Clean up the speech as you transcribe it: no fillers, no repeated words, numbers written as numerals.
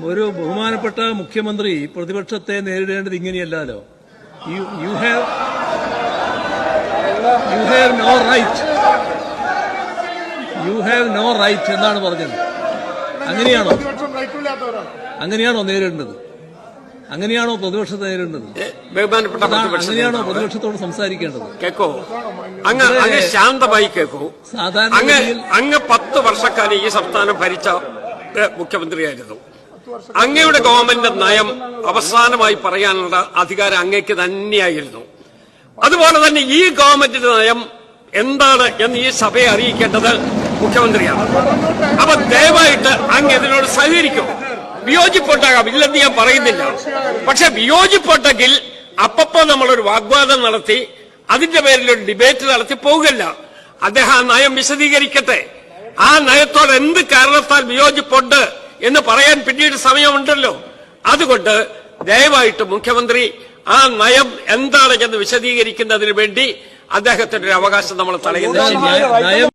ഒരു ബഹുമാനപ്പെട്ട മുഖ്യമന്ത്രി പ്രതിപക്ഷത്തെ നേരിടേണ്ടത് ഇങ്ങനെയല്ലോ. യു ഹാവ് നോ റൈറ്റ് എന്നാണ് പറഞ്ഞത്. അങ്ങനെയാണോ നേരിടേണ്ടത്? അങ്ങനെയാണോ പ്രതിപക്ഷത്തെ നേരിടേണ്ടത്? അങ്ങനെയാണോ പ്രതിപക്ഷത്തോട് സംസാരിക്കേണ്ടത്? കേക്കോ, അങ്ങ് ശാന്തമായി കേക്കൂ. അങ്ങ് 10 വർഷക്കാലം ഈ സംസ്ഥാനം ഭരിച്ച മുഖ്യമന്ത്രിയായിരുന്നു. അങ്ങയുടെ ഗവൺമെന്റ് നയം അവസാനമായി പറയാനുള്ള അധികാരം അങ്ങേക്ക് തന്നെയായിരുന്നു. അതുപോലെ തന്നെ ഈ ഗവൺമെന്റിന്റെ നയം എന്താണ് എന്ന് ഈ സഭയെ അറിയിക്കേണ്ടത് മുഖ്യമന്ത്രിയാണ്. അപ്പൊ ദയവായിട്ട് അങ്ങ് ഇതിനോട് സഹകരിക്കും. വിയോജിപ്പുണ്ടാകാം, ഇല്ലെന്ന് ഞാൻ പറയുന്നില്ല. പക്ഷെ വിയോജിപ്പുണ്ടെങ്കിൽ അപ്പപ്പോ നമ്മളൊരു വാഗ്വാദം നടത്തി അതിന്റെ പേരിൽ ഒരു ഡിബേറ്റ് നടത്തി പോകില്ല. അദ്ദേഹം ആ നയം വിശദീകരിക്കട്ടെ. ആ നയത്തോട് എന്ത് കാരണത്താൽ വിയോജിപ്പുണ്ട് എന്ന് പറയാൻ പിന്നീട് സമയമുണ്ടല്ലോ. അതുകൊണ്ട് ദയവായിട്ട് മുഖ്യമന്ത്രി ആ നയം എന്താണ് എന്ന് വിശദീകരിക്കുന്നതിന് വേണ്ടി അദ്ദേഹത്തിന്റെ ഒരു അവകാശം നമ്മൾ തടയുന്നില്ല.